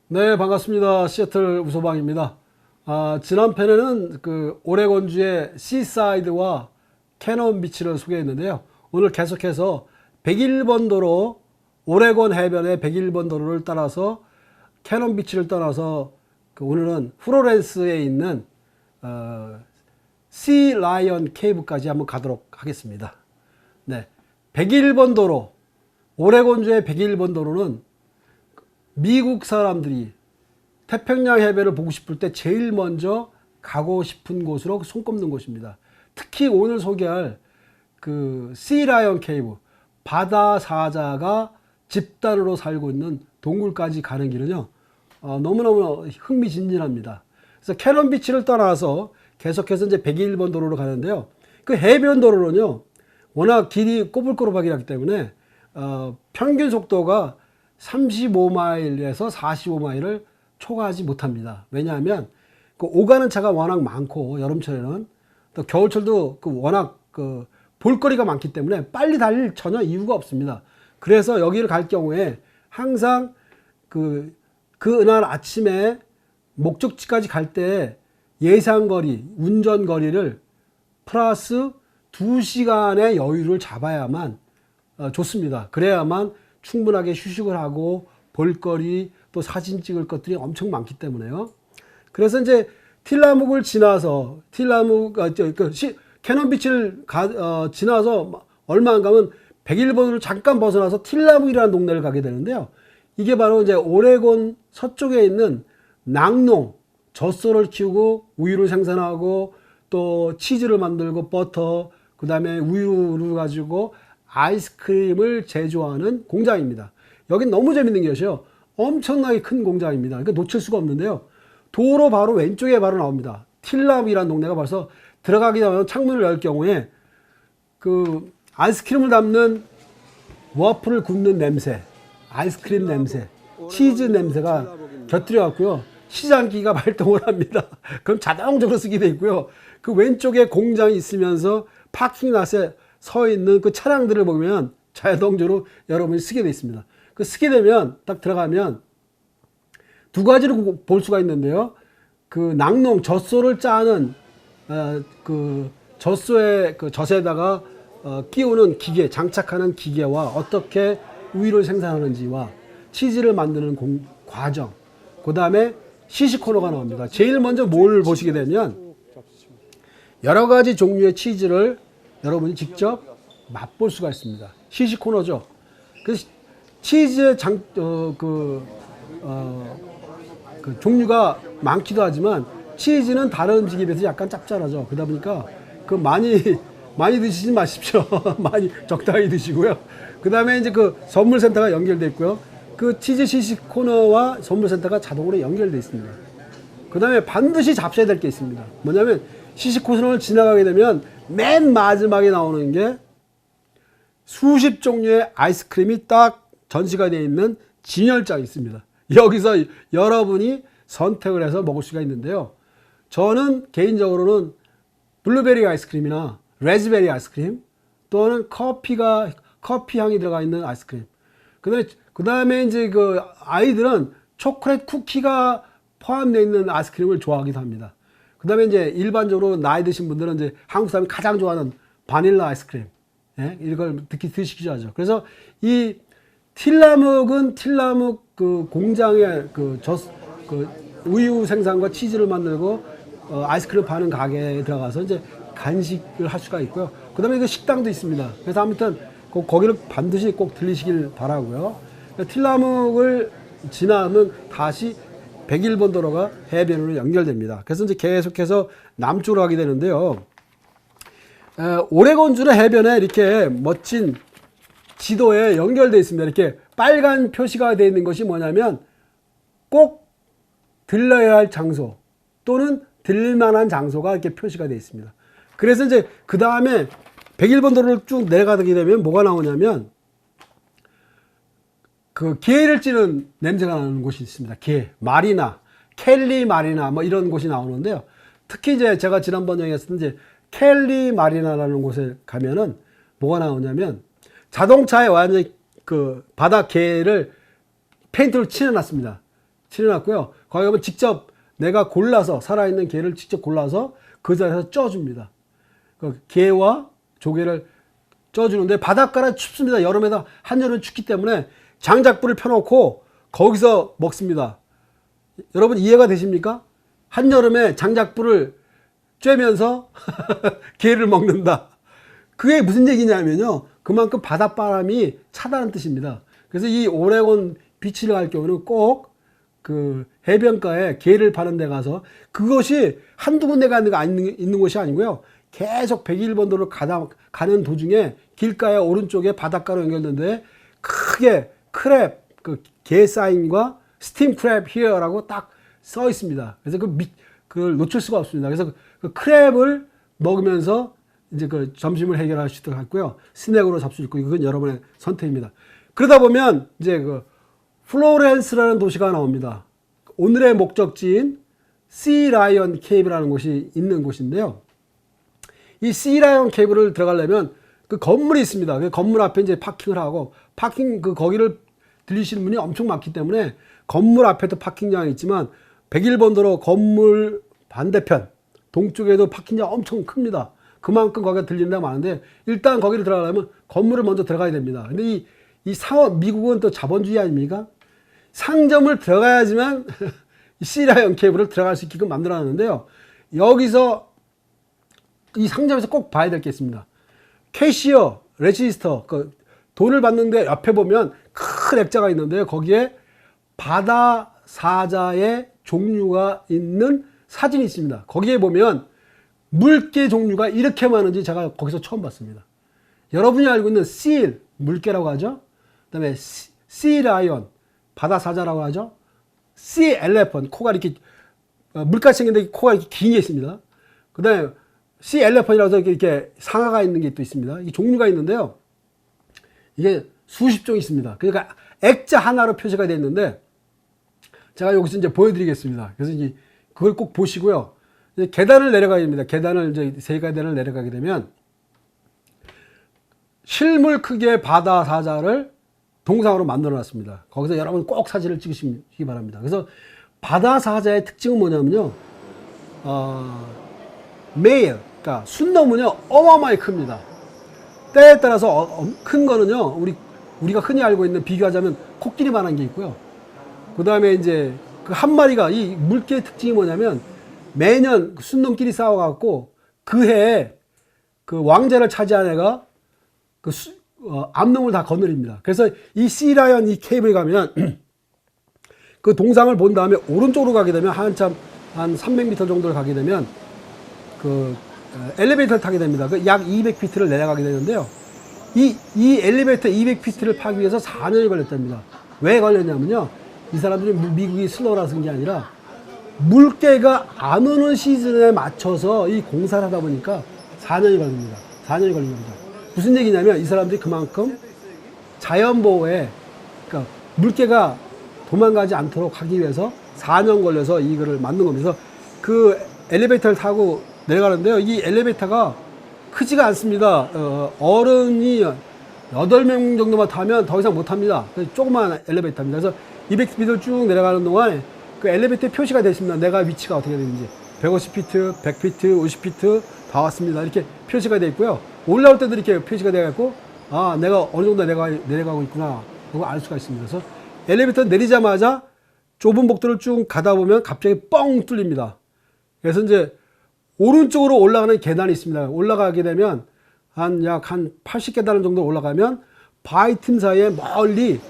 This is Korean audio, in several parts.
네, 반갑습니다. 시애틀 우소방입니다. 지난 편에는 그 오레곤주의 시사이드와 캐논 비치를 소개했는데요. 오늘 계속해서 101번 도로, 오레곤 해변의 101번 도로를 따라서 캐논 비치를 떠나서 오늘은 플로렌스에 있는 시 라이언 케이브까지 한번 가도록 하겠습니다. 네, 101번 도로, 오레곤주의 101번 도로는 미국 사람들이 태평양 해변을 보고 싶을 때 제일 먼저 가고 싶은 곳으로 손꼽는 곳입니다. 특히 오늘 소개할 그 시라이언 케이브, 바다 사자가 집단으로 살고 있는 동굴까지 가는 길은요, 너무너무 흥미진진합니다. 그래서 캐논 비치를 떠나서 계속해서 이제 101번 도로로 가는데요. 그 해변 도로는요, 워낙 길이 꼬불꼬불하기 하기 때문에 평균 속도가 35마일에서 45마일을 초과하지 못합니다. 왜냐하면 그 오가는 차가 워낙 많고, 여름철에는 또 겨울철도 그 워낙 그 볼거리가 많기 때문에 빨리 달릴 전혀 이유가 없습니다. 그래서 여기를 갈 경우에 항상 그날 아침에 목적지까지 갈 때 예상거리, 운전거리를 플러스 2시간의 여유를 잡아야만 좋습니다. 그래야만 충분하게 휴식을 하고 볼거리 또 사진 찍을 것들이 엄청 많기 때문에요. 그래서 이제 틸라묵을 지나서 캐논 비치를 지나서 얼마 안 가면 101번으로 잠깐 벗어나서 틸라묵이라는 동네를 가게 되는데요. 이게 바로 이제 오레곤 서쪽에 있는 낙농, 젖소를 키우고 우유를 생산하고 또 치즈를 만들고 버터, 그 다음에 우유를 가지고 아이스크림을 제조하는 공장입니다. 여긴 너무 재밌는 것이요, 엄청나게 큰 공장입니다. 그러니까 놓칠 수가 없는데요. 도로 바로 왼쪽에 바로 나옵니다. 틸라묵이라는 동네가 벌써 들어가기 전에 창문을 열 경우에 그 아이스크림을 담는 워프를 굽는 냄새, 아이스크림 냄새, 치즈 냄새가 곁들여 갖고요, 시장기가 발동을 합니다. 그럼 자동적으로 쓰게 돼 있고요. 그 왼쪽에 공장이 있으면서 파킹랏에 서 있는 그 차량들을 보면 자동적으로 여러분이 쓰게 돼 있습니다. 그 쓰게 되면 딱 들어가면 두 가지로 볼 수가 있는데요. 그 낙농 젖소를 짜는 그 젖소의 그 젖에다가 끼우는 기계, 장착하는 기계와 어떻게 우유를 생산하는지와 치즈를 만드는 과정, 그 다음에 시식 코너가 나옵니다. 제일 먼저 뭘 보시게 되면 여러 가지 종류의 치즈를 여러분이 직접 맛볼 수가 있습니다. 시식 코너죠. 그래서 치즈의 그 종류가 많기도 하지만 치즈는 다른 음식에 비해서 약간 짭짤하죠. 그러다 보니까 그 많이 드시지 마십시오. 많이 적당히 드시고요. 그 다음에 이제 그 선물센터가 연결되어 있고요. 그 치즈 시식 코너와 선물센터가 자동으로 연결되어 있습니다. 그 다음에 반드시 잡숴야 될 게 있습니다. 뭐냐면 시식 코너를 지나가게 되면 맨 마지막에 나오는 게 수십 종류의 아이스크림이 딱 전시가 되어 있는 진열장이 있습니다. 여기서 여러분이 선택을 해서 먹을 수가 있는데요. 저는 개인적으로는 블루베리 아이스크림이나 레즈베리 아이스크림, 또는 커피 향이 들어가 있는 아이스크림. 그 다음에 이제 그 아이들은 초콜릿 쿠키가 포함되어 있는 아이스크림을 좋아하기도 합니다. 그 다음에 이제 일반적으로 나이 드신 분들은 이제 한국 사람이 가장 좋아하는 바닐라 아이스크림, 예? 이걸 드시기도 하죠. 그래서 이 틸라묵은 틸라묵 그 공장의 그 우유 생산과 치즈를 만들고 아이스크림 파는 가게에 들어가서 이제 간식을 할 수가 있고요. 그 다음에 그 식당도 있습니다. 그래서 아무튼 거기를 반드시 꼭 들리시길 바라고요. 틸라묵을 지나면 다시 101번 도로가 해변으로 연결됩니다. 그래서 이제 계속해서 남쪽으로 가게 되는데요. 오레곤주의 해변에 이렇게 멋진 지도에 연결되어 있습니다. 이렇게 빨간 표시가 되어 있는 것이 뭐냐면 꼭 들러야 할 장소 또는 들릴만한 장소가 이렇게 표시가 되어 있습니다. 그래서 이제 그 다음에 101번 도로를 쭉 내려가게 되면 뭐가 나오냐면 그 게를 찌는 냄새가 나는 곳이 있습니다. 게, 마리나, 켈리 마리나 뭐 이런 곳이 나오는데요. 특히 이제 제가 지난번 얘기했을 때 이제 켈리 마리나라는 곳에 가면은 뭐가 나오냐면 자동차에 완전히 그 바닥 게를 페인트를 칠해놨습니다. 칠해놨고요. 거기 가면 직접 내가 골라서 살아있는 게를 직접 골라서 그 자리에서 쪄줍니다. 그 게와 조개를 쪄주는데 바닷가라 춥습니다. 여름에다 한여름 춥기 때문에 장작불을 펴놓고 거기서 먹습니다. 여러분 이해가 되십니까? 한여름에 장작불을 쬐면서 게를 먹는다. 그게 무슨 얘기냐면요. 그만큼 바닷바람이 차다는 뜻입니다. 그래서 이 오레곤 비치를 갈 경우는 꼭 그 해변가에 게를 파는 데 가서 그것이 한두 군데가 있는 곳이 아니고요. 계속 101번도로 가는 도중에 길가에 오른쪽에 바닷가로 연결된데 크게 크랩, 그 게 사인과 스팀 크랩 히어라고 딱 써 있습니다. 그래서 그걸 놓칠 수가 없습니다. 그래서 그 크랩을 먹으면서 이제 그 점심을 해결할 수도 있고요. 스낵으로 잡수 있고 이건 여러분의 선택입니다. 그러다 보면 이제 그 플로렌스라는 도시가 나옵니다. 오늘의 목적지인 시 라이언 케이브라는 곳이 있는 곳인데요. 이 시 라이언 케이브를 들어가려면 그 건물이 있습니다. 그 건물 앞에 이제 파킹을 하고 거기를 들리시는 분이 엄청 많기 때문에 건물 앞에도 파킹장이 있지만 101번도로 건물 반대편 동쪽에도 파킹장 엄청 큽니다. 그만큼 거기가 들리는 데가 많은데 일단 거기를 들어가려면 건물을 먼저 들어가야 됩니다. 근데 이 상업, 미국은 또 자본주의 아닙니까? 상점을 들어가야지만 시라이언 케이블을 들어갈 수 있게끔 만들어놨는데요. 여기서 이 상점에서 꼭 봐야 될 게 있습니다. 캐시어, 레지스터, 그 돈을 받는데 옆에 보면 큰 액자가 있는데요. 거기에 바다 사자의 종류가 있는 사진이 있습니다. 거기에 보면 물개 종류가 이렇게 많은지 제가 거기서 처음 봤습니다. 여러분이 알고 있는 실, 물개라고 하죠. 그 다음에 시 라이언, 바다 사자라고 하죠. 시 엘레펀트, 코가 이렇게 물같이 생겼는데 코가 이렇게 긴 게 있습니다. 그 다음에 시 엘레펀트라서 이렇게 상아가 있는 게 또 있습니다. 이 종류가 있는데요. 이게 수십 종 있습니다. 그러니까 액자 하나로 표시가 되어 있는데 제가 여기서 이제 보여드리겠습니다. 그래서 이제 그걸 꼭 보시고요. 이제 계단을 내려가야 됩니다. 계단을 이제 세 계단을 내려가게 되면 실물 크기의 바다 사자를 동상으로 만들어 놨습니다. 거기서 여러분 꼭 사진을 찍으시기 바랍니다. 그래서 바다 사자의 특징은 뭐냐면요. 메일, 그러니까 순놈은요, 어마어마하게 큽니다. 때에 따라서 큰 거는요, 우리가 흔히 알고 있는 비교하자면 코끼리만한 게 있고요. 그 다음에 이제 그 한 마리가 이 물개의 특징이 뭐냐면 매년 순놈끼리 싸워갖고 그 해에 그 왕자를 차지한 애가 그 암놈을 다 거느립니다. 그래서 이 시라이언 이 케이블에 가면 그 동상을 본 다음에 오른쪽으로 가게 되면 한참 한 300m 정도를 가게 되면 그 엘리베이터를 타게 됩니다. 그 약 200피트를 내려가게 되는데요. 이 엘리베이터 200피트를 파기 위해서 4년이 걸렸답니다. 왜 걸렸냐면요. 이 사람들이 미국이 슬로우라서 그런 게 아니라 물개가 안 오는 시즌에 맞춰서 이 공사를 하다 보니까 4년이 걸립니다. 4년이 걸린 겁니다. 무슨 얘기냐면 이 사람들이 그만큼 자연보호에, 그러니까 물개가 도망가지 않도록 하기 위해서 4년 걸려서 이거를 만든 겁니다. 그래서 그 엘리베이터를 타고 내려가는데요. 이 엘리베이터가 크지가 않습니다. 어른이 8명 정도만 타면 더 이상 못 탑니다. 조그만 엘리베이터입니다. 그래서 200피트를 쭉 내려가는 동안 그 엘리베이터에 표시가 되어 있습니다. 내가 위치가 어떻게 되는지. 150피트, 100피트, 50피트 다 왔습니다. 이렇게 표시가 되어 있고요. 올라올 때도 이렇게 표시가 되어 있고, 아, 내가 어느 정도 내려가고 있구나. 그거 알 수가 있습니다. 그래서 엘리베이터 내리자마자 좁은 복도를 쭉 가다 보면 갑자기 뻥 뚫립니다. 그래서 이제 오른쪽으로 올라가는 계단이 있습니다. 올라가게 되면 약 80계단 정도 올라가면 바위 틈 사이에 멀리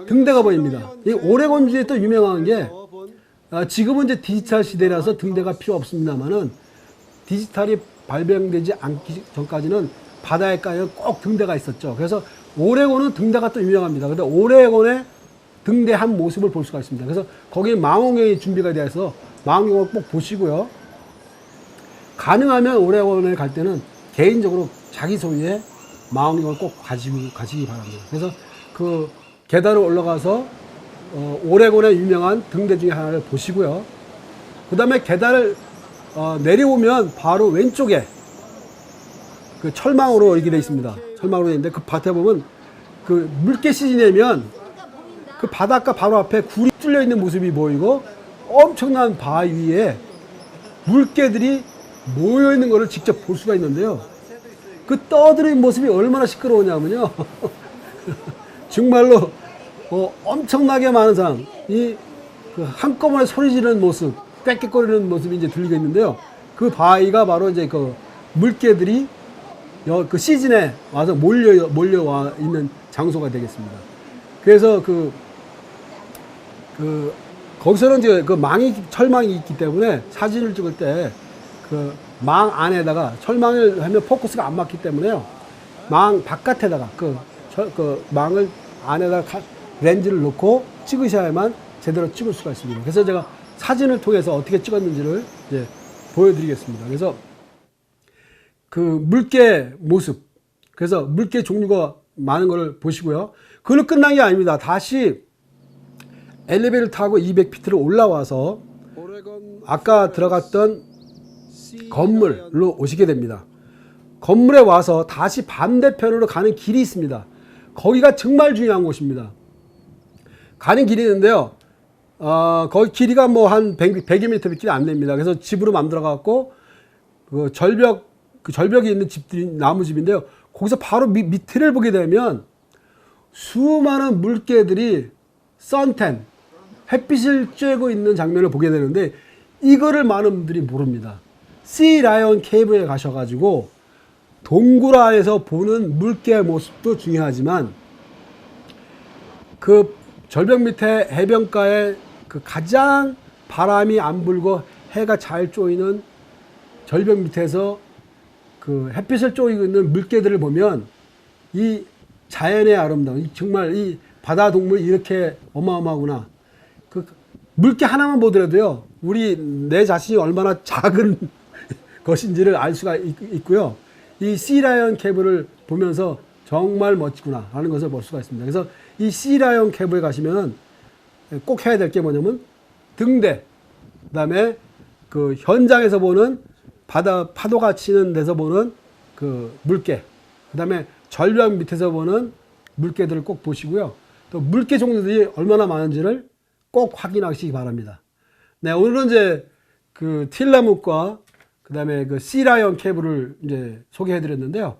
등대가 보입니다. 이 오레곤주에 또 유명한 게 지금은 이제 디지털 시대라서 등대가 필요 없습니다만은 디지털이 발명되지 않기 전까지는 바닷가에 꼭 등대가 있었죠. 그래서 오레곤은 등대가 또 유명합니다. 근데 오레곤의 등대 한 모습을 볼 수가 있습니다. 그래서 거기에 망원경이 준비가 되어 있어서 망원경을 꼭 보시고요. 가능하면 오레곤에 갈 때는 개인적으로 자기 소유의 망원경을 꼭 가시기 바랍니다. 그래서 그 계단을 올라가서 오레곤의 유명한 등대 중에 하나를 보시고요. 그 다음에 계단을 내려오면 바로 왼쪽에 그 철망으로 이렇게 되어 있습니다. 철망으로 되어 있는데 그 밭에 보면 그 물개 시즌이면 그 바닷가 바로 앞에 굴이 뚫려 있는 모습이 보이고 엄청난 바위 위에 물개들이 모여 있는 것을 직접 볼 수가 있는데요. 그 떠들어있는 모습이 얼마나 시끄러우냐면요. 정말로 엄청나게 많은 사람이 그 한꺼번에 소리 지르는 모습, 꽥꽥거리는 모습이 이제 들리고 있는데요. 그 바위가 바로 이제 그 물개들이 그 시즌에 와서 몰려와 있는 장소가 되겠습니다. 그래서 거기서는 이제 그 철망이 있기 때문에 사진을 찍을 때 그 망 안에다가 철망을 하면 포커스가 안 맞기 때문에요. 망 바깥에다가 그 망을 안에다가 렌즈를 넣고 찍으셔야만 제대로 찍을 수가 있습니다. 그래서 제가 사진을 통해서 어떻게 찍었는지를 이제 보여드리겠습니다. 그래서 그 물개 모습, 그래서 물개 종류가 많은 걸 보시고요. 그걸로 끝난 게 아닙니다. 다시 엘리베이터를 타고 200피트를 올라와서 아까 들어갔던 건물로 오시게 됩니다. 건물에 와서 다시 반대편으로 가는 길이 있습니다. 거기가 정말 중요한 곳입니다. 가는 길이 있는데요. 거기 길이가 뭐 한 100여 미터밖에 안 됩니다. 그래서 집으로 만들어갖고 그 절벽이 있는 집들이 나무집인데요. 거기서 바로 밑을 보게 되면 수많은 물개들이 선탠, 햇빛을 쬐고 있는 장면을 보게 되는데 이거를 많은 분들이 모릅니다. 씨 라이언 케이브에 가셔가지고 동굴 안에서 보는 물개의 모습도 중요하지만 그 절벽 밑에 해변가에 그 가장 바람이 안 불고 해가 잘 쪼이는 절벽 밑에서 그 햇빛을 쪼이고 있는 물개들을 보면 이 자연의 아름다움, 정말 이 바다 동물이 이렇게 어마어마하구나. 그 물개 하나만 보더라도요, 내 자신이 얼마나 작은 것인지를 알 수가 있고요. 이 씨라이언 케이블을 보면서 정말 멋지구나 하는 것을 볼 수가 있습니다. 그래서 이 씨라이언 케이블에 가시면 꼭 해야 될 게 뭐냐면 등대, 그 다음에 그 현장에서 보는 파도가 치는 데서 보는 그 물개, 그 다음에 절벽 밑에서 보는 물개들을 꼭 보시고요. 또 물개 종류들이 얼마나 많은지를 꼭 확인하시기 바랍니다. 네, 오늘은 이제 그 틸라묵과 그 다음에 그 씨라이언 케이블을 이제 소개해 드렸는데요.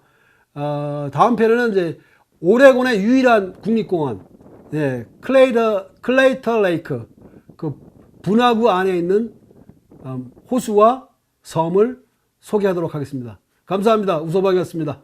다음 편에는 이제 오레곤의 유일한 국립공원, 네, 클레이터 레이크, 그 분화구 안에 있는 호수와 섬을 소개하도록 하겠습니다. 감사합니다. 우소방이었습니다.